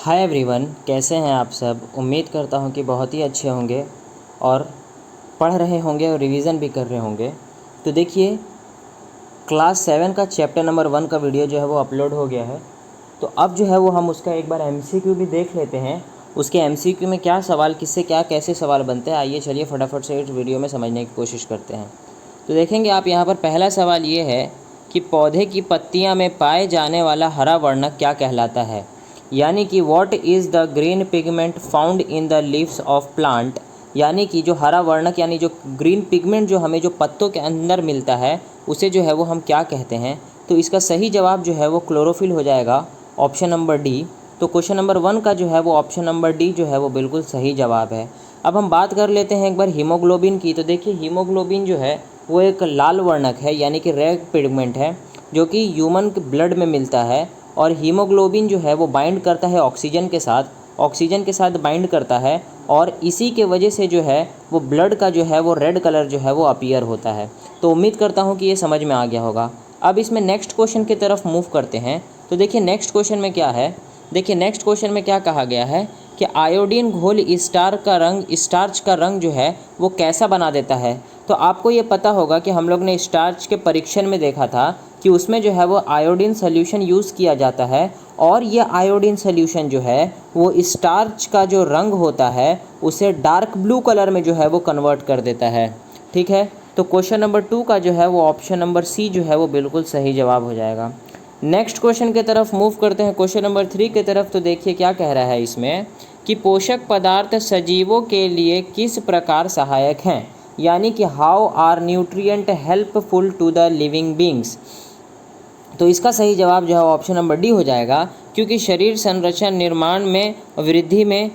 Hi everyone, कैसे हैं आप सब। उम्मीद करता हूं कि बहुत ही अच्छे होंगे और पढ़ रहे होंगे और रिवीजन भी कर रहे होंगे। तो देखिए, क्लास 7 का चैप्टर नंबर 1 का वीडियो जो है वो अपलोड हो गया है। तो अब जो है वो हम उसका एक बार एमसीक्यू भी देख लेते हैं। उसके एमसीक्यू में क्या सवाल, किससे क्या कैसे सवाल बनते हैं, आइए चलिए फटाफट से इस वीडियो में समझने की कोशिश करते हैं। तो देखेंगे आप यहाँ पर पहला सवाल ये है कि पौधे की पत्तियाँ में पाए जाने वाला हरा वर्णक क्या कहलाता है। यानी कि what is the green pigment found in the leaves of plant. यानी कि जो हरा वर्णक यानी जो ग्रीन पिगमेंट जो हमें जो पत्तों के अंदर मिलता है उसे जो है वो हम क्या कहते हैं। तो इसका सही जवाब जो है वो क्लोरोफिल हो जाएगा, ऑप्शन नंबर डी। तो क्वेश्चन नंबर 1 का जो है वो ऑप्शन नंबर डी जो है वो बिल्कुल सही जवाब है। अब हम बात कर लेते हैं एक बार हीमोग्लोबिन की। तो देखिए, हीमोग्लोबिन जो है वो एक लाल वर्णक है यानी कि रेड पिगमेंट है जो कि ह्यूमन के ब्लड में मिलता है। और हीमोग्लोबिन जो है वो बाइंड करता है ऑक्सीजन के साथ बाइंड करता है और इसी के वजह से जो है वो ब्लड का जो है वो रेड कलर जो है वो अपीयर होता है। तो उम्मीद करता हूँ कि ये समझ में आ गया होगा। अब इसमें नेक्स्ट क्वेश्चन की तरफ मूव करते हैं। तो देखिए नेक्स्ट क्वेश्चन में क्या है, देखिए नेक्स्ट क्वेश्चन में क्या कहा गया है कि आयोडीन घोल स्टार्च का रंग जो है वो कैसा बना देता है। तो आपको ये पता होगा कि हम लोग ने स्टार्च के परीक्षण में देखा था कि उसमें जो है वो आयोडीन सोल्यूशन यूज़ किया जाता है और ये आयोडीन सोल्यूशन जो है वो स्टार्च का जो रंग होता है उसे डार्क ब्लू कलर में जो है वो कन्वर्ट कर देता है। ठीक है, तो क्वेश्चन नंबर 2 का जो है वो ऑप्शन नंबर सी जो है वो बिल्कुल सही जवाब हो जाएगा। नेक्स्ट क्वेश्चन की तरफ मूव करते हैं, क्वेश्चन नंबर 3 की तरफ। तो देखिए क्या कह रहा है इसमें कि पोषक पदार्थ सजीवों के लिए किस प्रकार सहायक हैं। यानी कि how are nutrient helpful to the living beings. तो इसका सही जवाब जो है ऑप्शन नंबर डी हो जाएगा, क्योंकि शरीर संरचना निर्माण में, वृद्धि में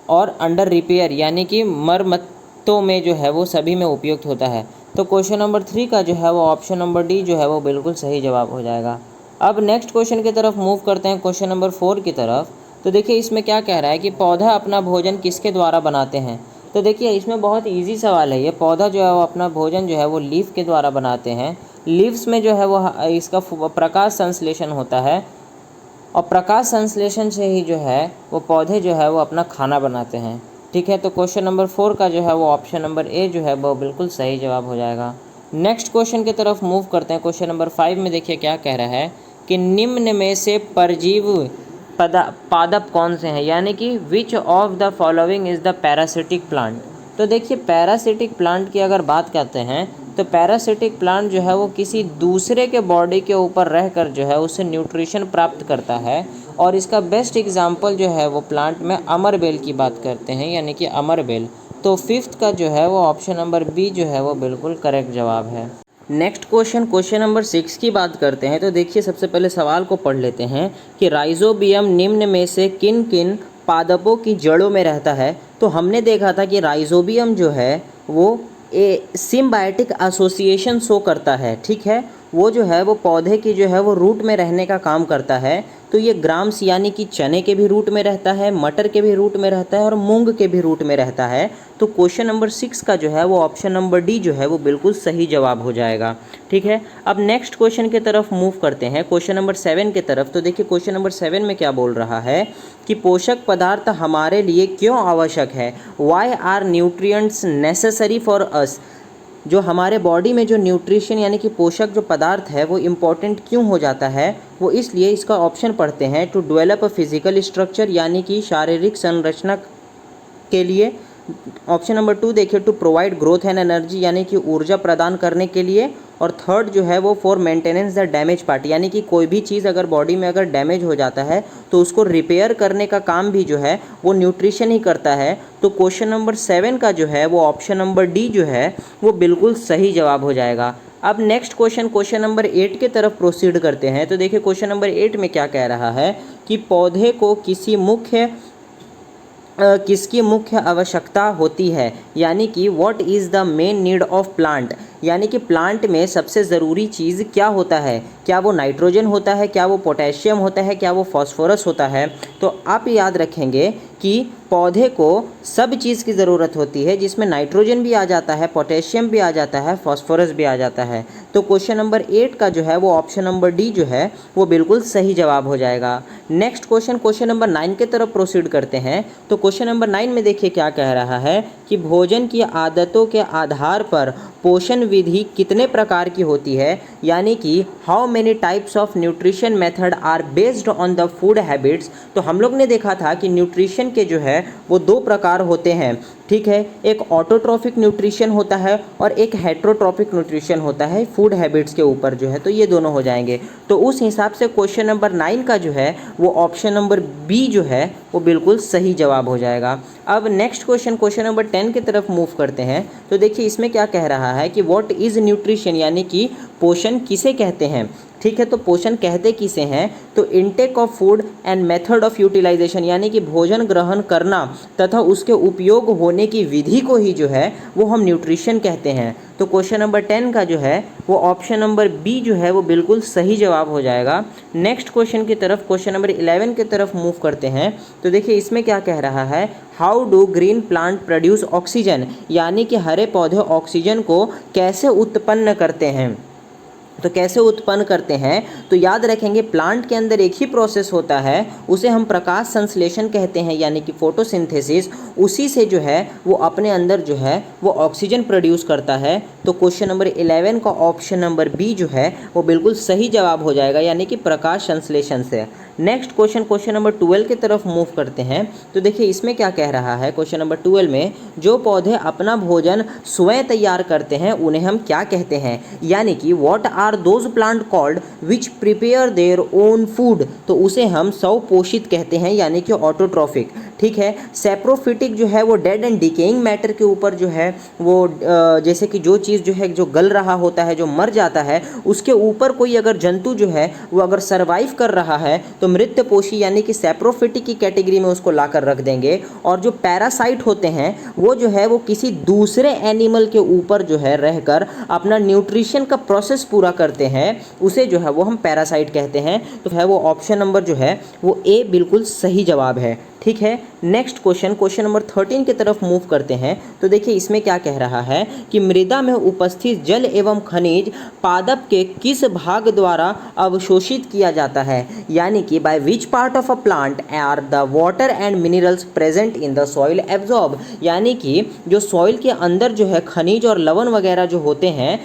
और अंडर रिपेयर यानी कि मरम्मतों में जो है वो सभी में उपयुक्त होता है। तो क्वेश्चन नंबर 3 का जो है वो ऑप्शन नंबर डी जो है वो बिल्कुल सही जवाब हो जाएगा। अब नेक्स्ट क्वेश्चन की तरफ मूव करते हैं, क्वेश्चन नंबर 4 की तरफ। तो देखिए इसमें क्या कह रहा है कि पौधा अपना भोजन किसके द्वारा बनाते हैं। तो देखिए इसमें बहुत इजी सवाल है। ये पौधा जो है वो अपना भोजन जो है वो लीफ के द्वारा बनाते हैं। लीव्स में जो है वो इसका प्रकाश संश्लेषण होता है और प्रकाश संश्लेषण से ही जो है वो पौधे जो है वो अपना खाना बनाते हैं। ठीक है, तो क्वेश्चन नंबर 4 का जो है वो ऑप्शन नंबर ए जो है वो बिल्कुल सही जवाब हो जाएगा। नेक्स्ट क्वेश्चन की तरफ मूव करते हैं, क्वेश्चन नंबर 5 में देखिए क्या कह रहा है कि निम्न में से परजीव पादप कौन से हैं। यानी कि which of the following is the parasitic plant. तो देखिए पैरासिटिक प्लांट की अगर बात करते हैं तो पैरासिटिक प्लांट जो है वो किसी दूसरे के बॉडी के ऊपर रहकर जो है उससे न्यूट्रिशन प्राप्त करता है। और इसका बेस्ट एग्जांपल जो है वो प्लांट में अमरबेल की बात करते हैं, यानी कि अमरबेल। तो 5th का जो है वो ऑप्शन नंबर बी जो है वो बिल्कुल करेक्ट जवाब है। नेक्स्ट क्वेश्चन नंबर 6 की बात करते हैं। तो देखिए सबसे पहले सवाल को पढ़ लेते हैं कि राइजोबियम निम्न में से किन किन पादपों की जड़ों में रहता है। तो हमने देखा था कि राइजोबियम जो है वो सिम्बायोटिक एसोसिएशन शो करता है। ठीक है, वो जो है वो पौधे की जो है वो रूट में रहने का काम करता है। तो ये ग्राम्स यानी कि चने के भी रूट में रहता है, मटर के भी रूट में रहता है और मूंग के भी रूट में रहता है। तो क्वेश्चन नंबर 6 का जो है वो ऑप्शन नंबर डी जो है वो बिल्कुल सही जवाब हो जाएगा। ठीक है, अब नेक्स्ट क्वेश्चन की तरफ मूव करते हैं, क्वेश्चन नंबर 7 की तरफ। तो देखिए क्वेश्चन नंबर 7 में क्या बोल रहा है कि पोषक पदार्थ हमारे लिए क्यों आवश्यक है। Why are nutrients necessary for us. जो हमारे बॉडी में जो न्यूट्रिशन यानी कि पोषक जो पदार्थ है वो इम्पॉर्टेंट क्यों हो जाता है, वो इसलिए इसका ऑप्शन पढ़ते हैं to develop a physical structure यानी कि शारीरिक संरचना के लिए। ऑप्शन नंबर 2 देखिए to provide growth and energy यानी कि ऊर्जा प्रदान करने के लिए। और थर्ड जो है वो for maintenance the damage part यानी कि कोई भी चीज़ अगर बॉडी में अगर डैमेज हो जाता है तो उसको रिपेयर करने का काम भी जो है वो न्यूट्रिशन ही करता है। तो क्वेश्चन नंबर 7 का जो है वो ऑप्शन नंबर डी जो है वो बिल्कुल सही जवाब हो जाएगा। अब नेक्स्ट क्वेश्चन नंबर 8 के तरफ प्रोसीड करते हैं। तो देखिए क्वेश्चन नंबर 8 में क्या कह रहा है कि पौधे को किसकी मुख्य आवश्यकता होती है। यानी कि what is the main need of plant. यानी कि प्लांट में सबसे ज़रूरी चीज़ क्या होता है? क्या वो नाइट्रोजन होता है, क्या वो पोटेशियम होता है, क्या वो फास्फोरस होता है? तो आप याद रखेंगे कि पौधे को सब चीज़ की ज़रूरत होती है, जिसमें नाइट्रोजन भी आ जाता है, पोटेशियम भी आ जाता है, फास्फोरस भी आ जाता है। तो क्वेश्चन नंबर 8 का जो है वो ऑप्शन नंबर डी जो है वो बिल्कुल सही जवाब हो जाएगा। नेक्स्ट क्वेश्चन नंबर 9 की तरफ प्रोसीड करते हैं। तो क्वेश्चन नंबर 9 में देखिए क्या कह रहा है कि भोजन की आदतों के आधार पर पोषण विधि कितने प्रकार की होती है, यानी कि how many types of nutrition method are based on the food habits. तो हम लोग ने देखा था कि न्यूट्रिशन के जो है वो 2 प्रकार होते हैं, ठीक है। एक ऑटोट्रॉफिक न्यूट्रिशन होता है और एक हेट्रोट्रॉफिक न्यूट्रिशन होता है फूड हैबिट्स के ऊपर जो है, तो ये दोनों हो जाएंगे। तो उस हिसाब से क्वेश्चन नंबर 9 का जो है वो ऑप्शन नंबर बी जो है वो बिल्कुल सही जवाब हो जाएगा। अब नेक्स्ट क्वेश्चन नंबर 10 की तरफ मूव करते हैं। तो देखिए इसमें क्या कह रहा है कि व्हाट इज़ न्यूट्रिशन, यानी कि पोषण किसे कहते हैं, ठीक है। तो पोषण कहते किसे हैं? तो intake of food and method of utilisation, यानी कि भोजन ग्रहण करना तथा उसके उपयोग होने की विधि को ही जो है वो हम न्यूट्रिशन कहते हैं। तो क्वेश्चन नंबर 10 का जो है वो ऑप्शन नंबर बी जो है वो बिल्कुल सही जवाब हो जाएगा। नेक्स्ट क्वेश्चन की तरफ, क्वेश्चन नंबर 11 की तरफ मूव करते हैं। तो देखिए इसमें क्या कह रहा है, how do green plant produce oxygen, यानी कि हरे पौधे ऑक्सीजन को कैसे उत्पन्न करते हैं। तो कैसे उत्पन्न करते हैं? तो याद रखेंगे प्लांट के अंदर एक ही प्रोसेस होता है, उसे हम प्रकाश संश्लेषण कहते हैं, यानी कि फोटोसिंथेसिस। उसी से जो है वो अपने अंदर जो है वो ऑक्सीजन प्रोड्यूस करता है। तो क्वेश्चन नंबर 11 का ऑप्शन नंबर बी जो है वो बिल्कुल सही जवाब हो जाएगा, यानी कि प्रकाश संश्लेषण से। नेक्स्ट क्वेश्चन नंबर 12 की तरफ मूव करते हैं। तो देखिए इसमें क्या कह रहा है, क्वेश्चन नंबर 12 में जो पौधे अपना भोजन स्वयं तैयार करते हैं उन्हें हम क्या कहते हैं, यानी कि what are those plant called which prepare their own food. तो उसे हम स्वपोषित कहते हैं, यानी कि ऑटोट्रॉफिक, ठीक है। सैप्रोफिटिक जो है वो डेड एंड डिकेइंग मैटर के ऊपर जो है वो जैसे कि जो चीज़ जो है जो गल रहा होता है, जो मर जाता है, उसके ऊपर कोई अगर जंतु जो है वो अगर सर्वाइव कर रहा है तो मृत्यपोषी यानी कि सैप्रोफिटिक की कैटेगरी में उसको लाकर रख देंगे। और जो पैरासाइट होते हैं वो जो है वो किसी दूसरे एनिमल के ऊपर जो है रहकर अपना न्यूट्रिशन का प्रोसेस पूरा करते हैं, उसे जो है वो हम पैरासाइट कहते हैं। तो है वो ऑप्शन नंबर जो है वो ए बिल्कुल सही जवाब है, ठीक है। नेक्स्ट क्वेश्चन नंबर 13 की तरफ मूव करते हैं। तो देखिए इसमें क्या कह रहा है कि मृदा में उपस्थित जल एवं खनिज पादप के किस भाग द्वारा अवशोषित किया जाता है, यानी कि by which part of a plant are the water and minerals present in the soil absorb, यानी कि जो सॉइल के अंदर जो है खनिज और लवण वगैरह जो होते हैं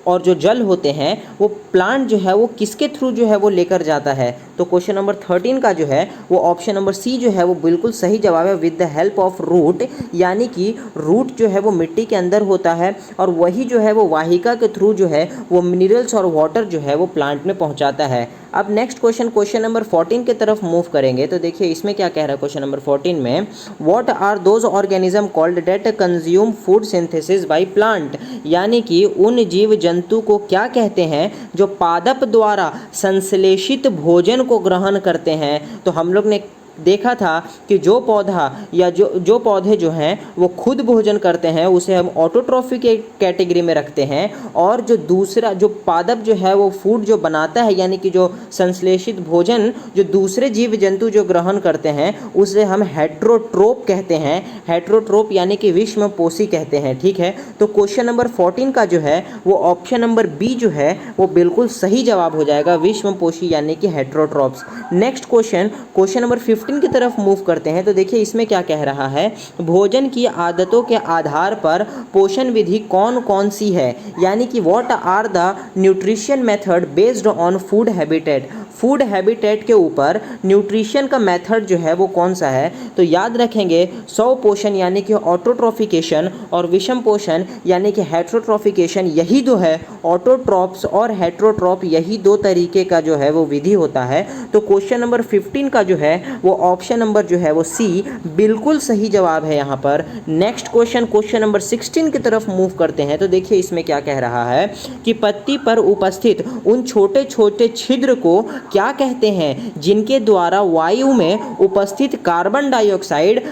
और जो जल होते हैं वो प्लांट जो है वो किसके थ्रू जो है वो लेकर जाता है। तो क्वेश्चन नंबर 13 का जो है वो ऑप्शन नंबर सी जो है वो बिल्कुल सही जवाब है, with the help of root, यानी कि रूट जो है वो मिट्टी के अंदर होता है और वही जो है वो वाहिका के थ्रू जो है वो मिनरल्स और वाटर जो है वो प्लांट में पहुंचाता है। अब नेक्स्ट क्वेश्चन नंबर 14 की तरफ मूव करेंगे। तो देखिए इसमें क्या कह रहा है क्वेश्चन नंबर 14 में, what are those organism called that consume food synthesis by plant, यानी कि उन जीव जंतु को क्या कहते हैं जो पादप द्वारा संश्लेषित भोजन को ग्रहण करते हैं। तो हम लोग ने देखा था कि जो पौधा या जो पौधे जो हैं वो खुद भोजन करते हैं उसे हम ऑटोट्रॉफी के कैटेगरी में रखते हैं, और जो दूसरा जो पादप जो है वो फूड जो बनाता है, यानी कि जो संश्लेषित भोजन जो दूसरे जीव जंतु जो ग्रहण करते हैं उसे हम हेट्रोट्रोप कहते हैं। हेट्रोट्रोप यानी कि विषमपोषी कहते हैं, ठीक है। तो क्वेश्चन नंबर 14 का जो है वो ऑप्शन नंबर बी जो है वो बिल्कुल सही जवाब हो जाएगा, विषमपोषी यानी कि हेट्रोट्रोप्स। नेक्स्ट क्वेश्चन नंबर 15 की तरफ मूव करते हैं। तो देखिए इसमें क्या कह रहा है, भोजन की आदतों के आधार पर पोषण विधि कौन कौन सी है, यानी कि what are the nutrition method based on food habitat. Food habitat के ऊपर न्यूट्रिशन का मेथड जो है वो कौन सा है। तो याद रखेंगे स्वपोषण यानी कि ऑटोट्रॉफिकेशन और विषम पोषण यानी कि हेट्रोट्रॉफिकेशन, यही दो है। ऑटोट्रॉप्स और हेट्रोट्रॉप यही दो तरीके का जो है वो विधि होता है। तो क्वेश्चन नंबर 15 का जो है वो ऑप्शन नंबर जो है वो सी बिल्कुल सही जवाब है यहाँ पर। नेक्स्ट क्वेश्चन नंबर 16 की तरफ मूव करते हैं। तो देखिए इसमें क्या कह रहा है कि पत्ती पर उपस्थित उन छोटे छोटे छिद्र को क्या कहते हैं जिनके द्वारा वायु में उपस्थित कार्बन डाइऑक्साइड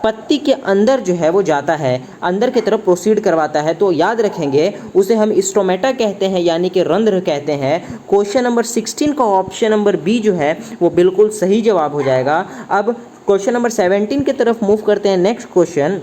पत्ती के अंदर जो है वो जाता है, अंदर की तरफ प्रोसीड करवाता है, तो याद रखेंगे उसे हम स्टोमेटा कहते हैं, यानी कि रंध्र कहते हैं। क्वेश्चन नंबर 16 का ऑप्शन नंबर बी जो है वो बिल्कुल सही जवाब हो जाएगा। अब क्वेश्चन नंबर 17 की तरफ मूव करते हैं, नेक्स्ट क्वेश्चन।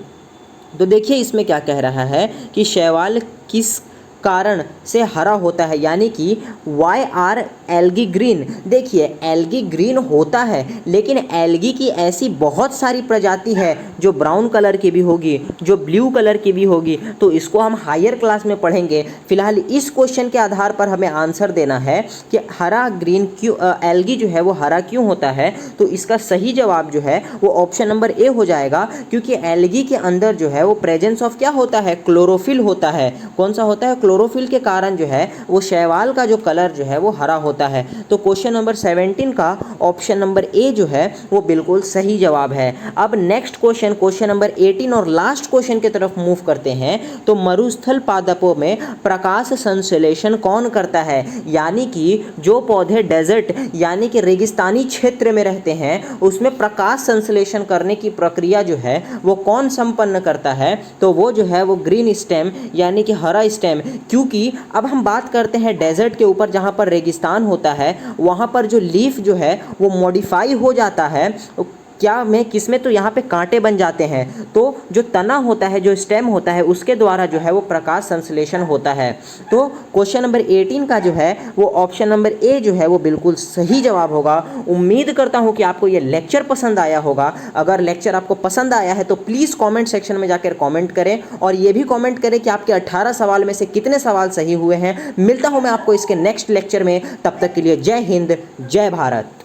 तो देखिए इसमें क्या कह रहा है कि शैवाल किस कारण से हरा होता है, यानी कि वाई आर एल्गी ग्रीन। देखिए एल्गी ग्रीन होता है, लेकिन एल्गी की ऐसी बहुत सारी प्रजाति है जो ब्राउन कलर की भी होगी, जो ब्लू कलर की भी होगी, तो इसको हम हायर क्लास में पढ़ेंगे। फिलहाल इस क्वेश्चन के आधार पर हमें आंसर देना है कि हरा ग्रीन क्यों, एल्गी जो है वो हरा क्यों होता है। तो इसका सही जवाब जो है वो ऑप्शन नंबर ए हो जाएगा, क्योंकि एल्गी के अंदर जो है वो प्रेजेंस ऑफ क्या होता है, क्लोरोफिल होता है। कौन सा होता है, क्लोरोफिल के कारण जो है वो शैवाल का जो कलर जो है वो हरा होता है। तो क्वेश्चन नंबर 17 का ऑप्शन नंबर ए जो है वो बिल्कुल सही जवाब है। अब नेक्स्ट क्वेश्चन, क्वेश्चन नंबर 18 और लास्ट क्वेश्चन की तरफ मूव करते हैं। तो मरुस्थल पादपों में प्रकाश संश्लेषण कौन करता है, यानी कि जो पौधे डेजर्ट यानी कि रेगिस्तानी क्षेत्र में रहते हैं उसमें प्रकाश संश्लेषण करने की प्रक्रिया जो है वो कौन संपन्न करता है। तो वो जो है वो ग्रीन स्टेम यानी कि हरा स्टेम, क्योंकि अब हम बात करते हैं डेजर्ट के ऊपर, जहाँ पर रेगिस्तान होता है वहाँ पर जो लीफ जो है वो मॉडिफाई हो जाता है, क्या में किसमें, तो यहाँ पे कांटे बन जाते हैं। तो जो तना होता है, जो स्टेम होता है, उसके द्वारा जो है वो प्रकाश संश्लेषण होता है। तो क्वेश्चन नंबर 18 का जो है वो ऑप्शन नंबर ए जो है वो बिल्कुल सही जवाब होगा। उम्मीद करता हूँ कि आपको ये लेक्चर पसंद आया होगा। अगर लेक्चर आपको पसंद आया है तो प्लीज़ कॉमेंट सेक्शन में जाकर कॉमेंट करें, और ये भी कॉमेंट करें कि आपके 18 सवाल में से कितने सवाल सही हुए हैं। मिलता हूँ मैं आपको इसके नेक्स्ट लेक्चर में, तब तक के लिए जय हिंद, जय भारत।